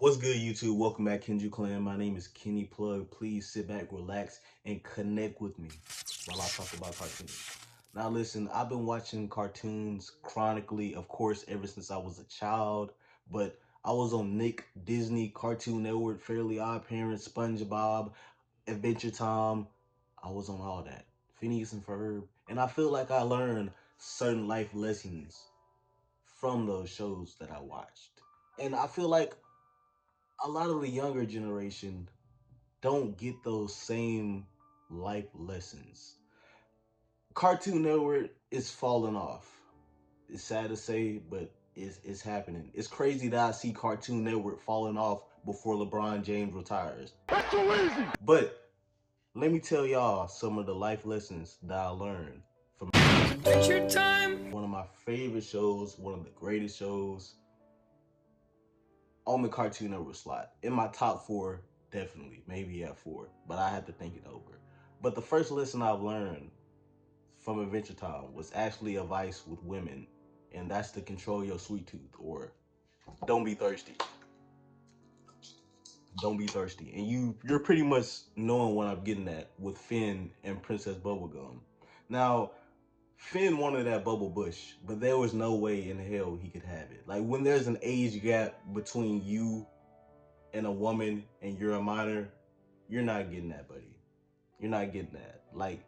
What's good, YouTube? Welcome back, Kenju Clan. My name is Kenny Plug. Please sit back, relax, and connect with me while I talk about cartoons. Now, listen, I've been watching cartoons chronically, of course, ever since I was a child. But I was on Nick, Disney, Cartoon Network, Fairly Odd Parents, SpongeBob, Adventure Time. I was on all that. Phineas and Ferb. And I feel like I learned certain life lessons from those shows that I watched. And I feel like a lot of the younger generation don't get those same life lessons. Cartoon Network is falling off. It's sad to say, but it's happening. It's crazy that I see Cartoon Network falling off before LeBron James retires. That's too easy. But let me tell y'all some of the life lessons that I learned from Adventure Time. One of my favorite shows, one of the greatest shows on the Cartoon Network slot. In my top four, definitely, maybe at four, but I had to think it over. But the first lesson I've learned from Adventure Time was actually advice with women, and that's to control your sweet tooth, or don't be thirsty. Don't be thirsty. And you're pretty much knowing what I'm getting at with Finn and Princess Bubblegum. Now, Finn wanted that bubble bush, but there was no way in hell he could have it. Like, when there's an age gap between you and a woman and you're a minor, you're not getting that, buddy. You're not getting that. Like,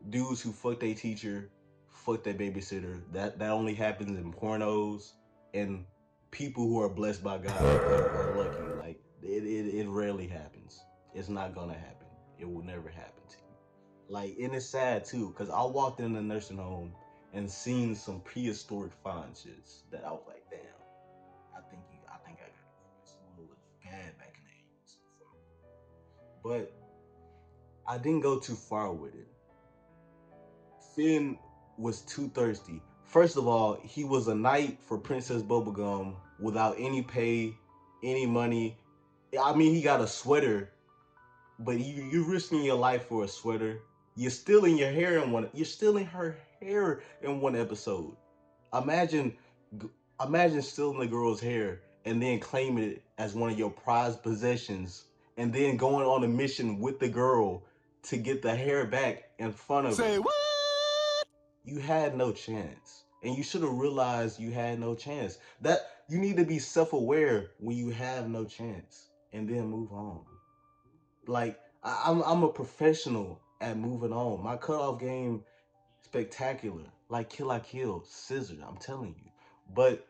dudes who fuck their teacher, fuck their babysitter, that only happens in pornos, and people who are blessed by God are lucky. Like, it rarely happens. It's not gonna happen. It will never happen to you. Like, and it's sad too, because I walked in the nursing home and seen some prehistoric fine shits that I was like, damn, I think I got this one was bad back in the 80s. But I didn't go too far with it. Finn was too thirsty. First of all, he was a knight for Princess Bubblegum without any pay, any money. I mean, he got a sweater, but you're risking your life for a sweater. You're stealing your hair in one. You're stealing her hair in one episode. Imagine, imagine stealing the girl's hair and then claiming it as one of your prized possessions, and then going on a mission with the girl to get the hair back in front of her. Say what? You had no chance, and you should have realized you had no chance. That you need to be self-aware when you have no chance, and then move on. Like, I'm a professional at moving on. My cutoff game spectacular, like Kill I Kill, Scissor. I'm telling you, but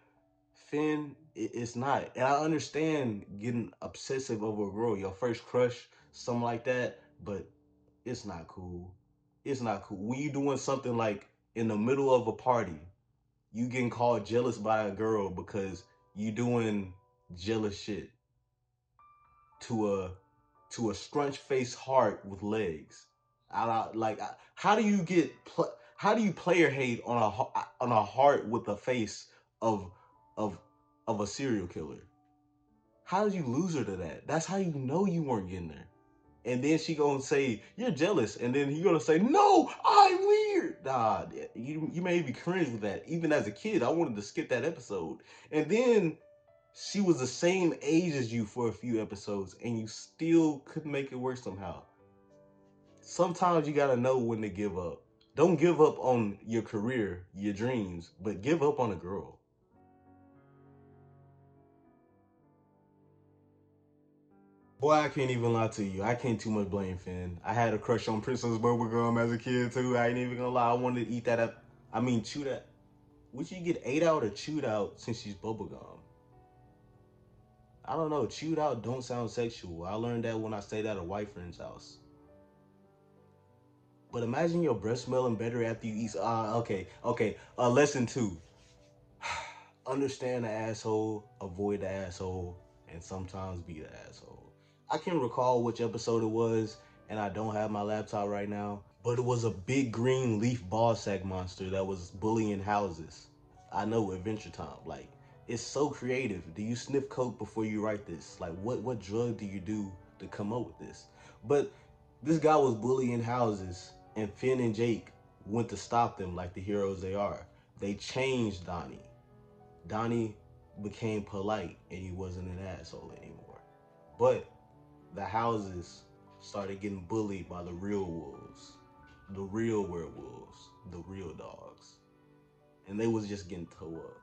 Finn, it's not. And I understand getting obsessive over a girl, your first crush, something like that, but it's not cool. It's not cool. When you doing something like in the middle of a party, you getting called jealous by a girl because you doing jealous shit to a scrunch face heart with legs. How do you get how do you player hate on a heart with the face of of of a serial killer? How did you lose her to that? That's how you know you weren't getting there. And then she gonna say you're jealous, and then he gonna say no, I'm weird. Nah, you made me cringe with that. Even as a kid, I wanted to skip that episode. And then she was the same age as you for a few episodes, and you still couldn't make it work somehow. Sometimes you gotta know when to give up. Don't give up on your career, your dreams, but give up on a girl. Boy, I can't even lie to you. I can't too much blame Finn. I had a crush on Princess Bubblegum as a kid too. I ain't even gonna lie. I wanted to eat that up. I mean, chew that. Would you get ate out or chewed out since she's bubblegum? I don't know. Chewed out don't sound sexual. I learned that when I stayed at a white friend's house. But imagine your breath smelling better after you eat. Okay. Lesson two. Understand the asshole, avoid the asshole, and sometimes be the asshole. I can't recall which episode it was, and I don't have my laptop right now, but it was a big green leaf ball sack monster that was bullying houses. I know, Adventure Time. Like, it's so creative. Do you sniff coke before you write this? Like, what drug do you do to come up with this? But this guy was bullying houses, and Finn and Jake went to stop them like the heroes they are. They changed Donnie. Donnie became polite and he wasn't an asshole anymore. But the houses started getting bullied by the real wolves, the real werewolves, the real dogs, and they was just getting towed up.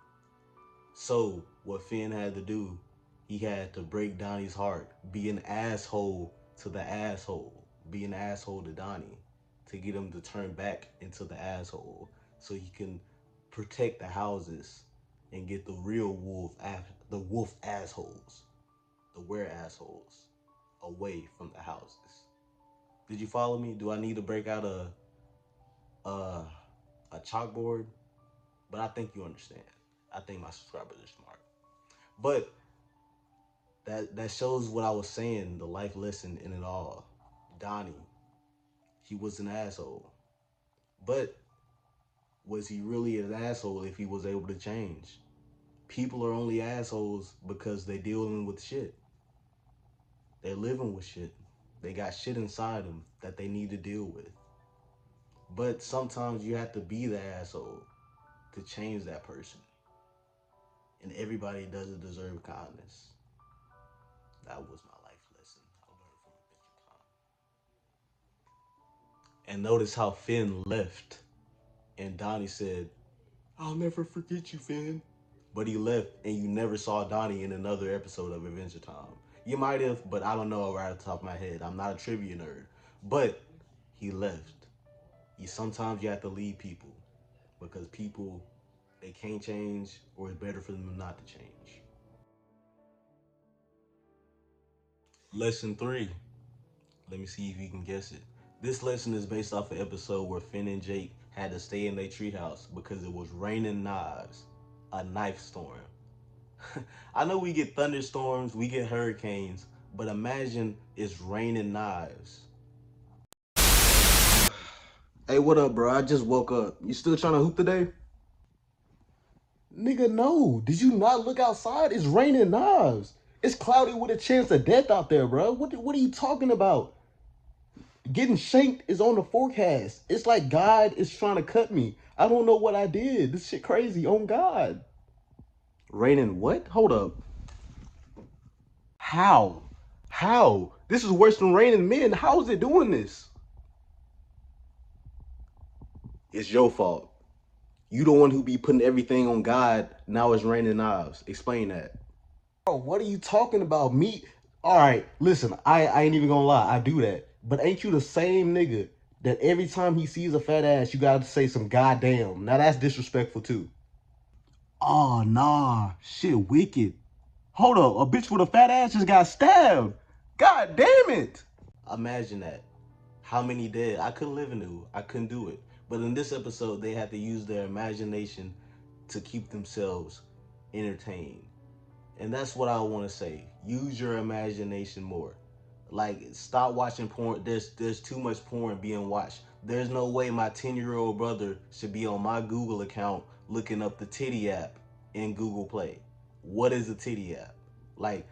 So what Finn had to do, he had to break Donnie's heart, be an asshole to the asshole, be an asshole to Donnie, to get him to turn back into the asshole, so he can protect the houses and get the real the wolf assholes, the were assholes, away from the houses. Did you follow me? Do I need to break out a a chalkboard? But I think you understand. I think my subscribers are smart. But that shows what I was saying, the life lesson in it all. Donnie, he was an asshole. But was he really an asshole if he was able to change? People are only assholes because they dealing with shit. They're living with shit. They got shit inside them that they need to deal with. But sometimes you have to be the asshole to change that person. And everybody doesn't deserve kindness. That was my life lesson I learned from Adventure Time. And notice how Finn left, and Donnie said, "I'll never forget you, Finn." But he left, and you never saw Donnie in another episode of Adventure Time. You might have, but I don't know right off the top of my head. I'm not a trivia nerd. But he left. Sometimes you have to leave people because people, they can't change, or it's better for them not to change. Lesson 3. Let me see if you can guess it. This lesson is based off an episode where Finn and Jake had to stay in their treehouse because it was raining knives, a knife storm. I know we get thunderstorms, we get hurricanes, but imagine it's raining knives. Hey, what up, bro? I just woke up. You still trying to hoop today? Nigga, no. Did you not look outside? It's raining knives. It's cloudy with a chance of death out there, bro. What are you talking about? Getting shanked is on the forecast. It's like God is trying to cut me. I don't know what I did. This shit crazy. On God. Raining what? Hold up. How? How? This is worse than raining men. How is it doing this? It's your fault. You the one who be putting everything on God. Now it's raining knives. Explain that. Bro, what are you talking about? Me? All right, listen, I ain't even gonna lie. I do that. But ain't you the same nigga that every time he sees a fat ass, you gotta say some goddamn? Now that's disrespectful too. Oh, nah. Shit, wicked. Hold up. A bitch with a fat ass just got stabbed. God damn it. Imagine that. How many dead? I couldn't live in it. I couldn't do it. But in this episode, they had to use their imagination to keep themselves entertained. And that's what I want to say. Use your imagination more. Like, stop watching porn. There's too much porn being watched. There's no way my 10-year-old brother should be on my Google account looking up the titty app in Google Play. What is a titty app? Like,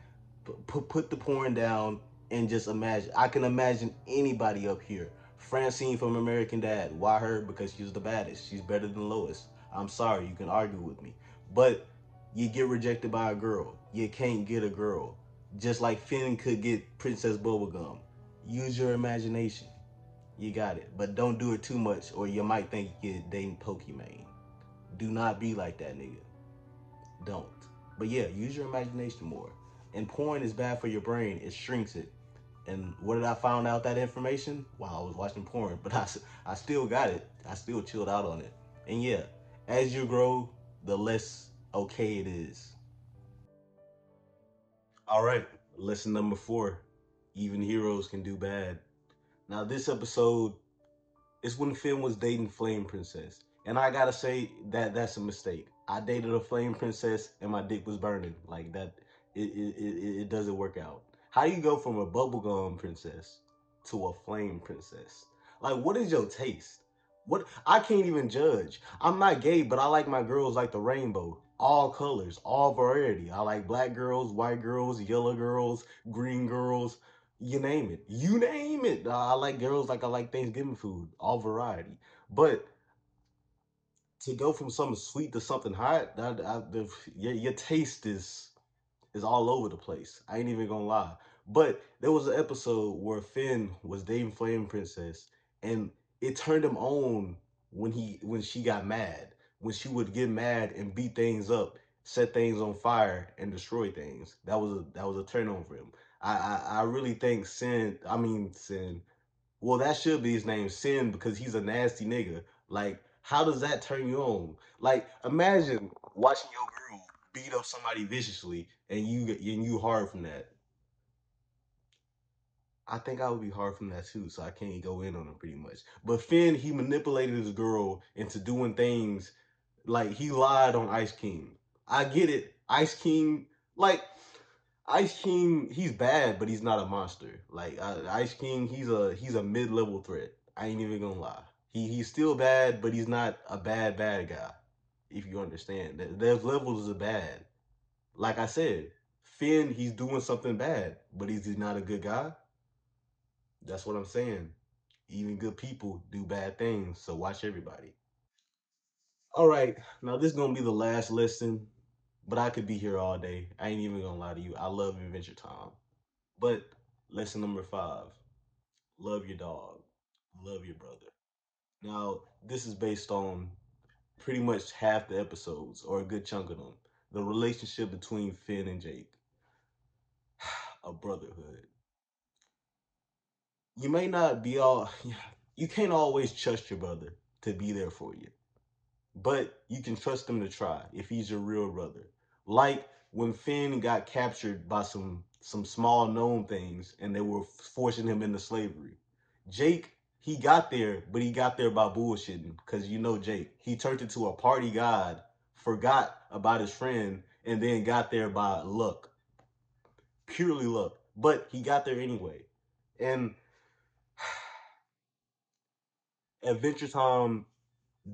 put the porn down and just imagine. I can imagine anybody up here. Francine from American Dad. Why her? Because she's the baddest. She's better than Lois. I'm sorry, you can argue with me. But you get rejected by a girl. You can't get a girl. Just like Finn could get Princess Bubblegum. Use your imagination. You got it. But don't do it too much or you might think you're dating Pokimane. Do not be like that nigga. Don't. But yeah, use your imagination more. And porn is bad for your brain. It shrinks it. And what did I find out that information? While I was watching porn. But I still got it. I still chilled out on it. And yeah, as you grow, the less okay it is. All right, lesson number 4. Even heroes can do bad. Now, this episode is when Finn was dating Flame Princess. And I gotta say that that's a mistake. I dated a Flame Princess and my dick was burning. Like that, it doesn't work out. How do you go from a bubblegum princess to a flame princess? Like, what is your taste? What, I can't even judge. I'm not gay, but I like my girls like the rainbow. All colors, all variety. I like black girls, white girls, yellow girls, green girls, you name it. You name it. I like girls like I like Thanksgiving food, all variety. But to go from something sweet to something hot, your taste is all over the place. I ain't even gonna lie. But there was an episode where Finn was dating Flame Princess, and it turned him on when she got mad. When she would get mad and beat things up, set things on fire, and destroy things. That was a turn on for him. I really think Sin. Well, that should be his name, Sin, because he's a nasty nigga. Like, how does that turn you on? Like, imagine watching your girl beat up somebody viciously, and you hard from that. I think I would be hard from that too, so I can't go in on him pretty much. But Finn, he manipulated his girl into doing things like he lied on Ice King. I get it. Like Ice King, he's bad, but he's not a monster. Like Ice King, he's a mid-level threat. I ain't even gonna lie. He's still bad, but he's not a bad guy. If you understand, there's levels of bad. Like I said, Finn, he's doing something bad, but he's not a good guy. That's what I'm saying. Even good people do bad things, so watch everybody. All right, now this is gonna be the last lesson, but I could be here all day. I ain't even gonna lie to you. I love Adventure Time. But lesson number 5: love your dog, love your brother. Now, this is based on pretty much half the episodes, or a good chunk of them. The relationship between Finn and Jake, a brotherhood. You may not be all, you can't always trust your brother to be there for you, but you can trust him to try if he's your real brother. Like when Finn got captured by some small known things and they were forcing him into slavery. Jake, he got there, but he got there by bullshitting. Cause you know Jake, he turned into a party god, forgot about his friend, and then got there by luck, purely luck. But he got there anyway. And Adventure Time,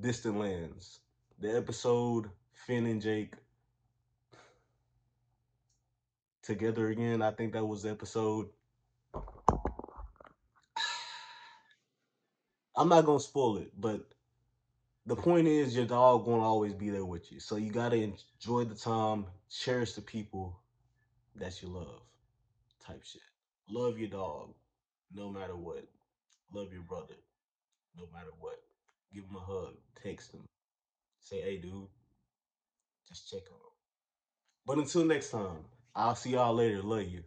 Distant Lands, the episode Finn and Jake together again. I think that was the episode. I'm not gonna spoil it, but the point is your dog won't always be there with you. So you gotta enjoy the time, cherish the people that you love, type shit. Love your dog, no matter what. Love your brother, no matter what. Give him a hug, text him, say, "Hey, dude, just check on him." But until next time, I'll see y'all later. Love you.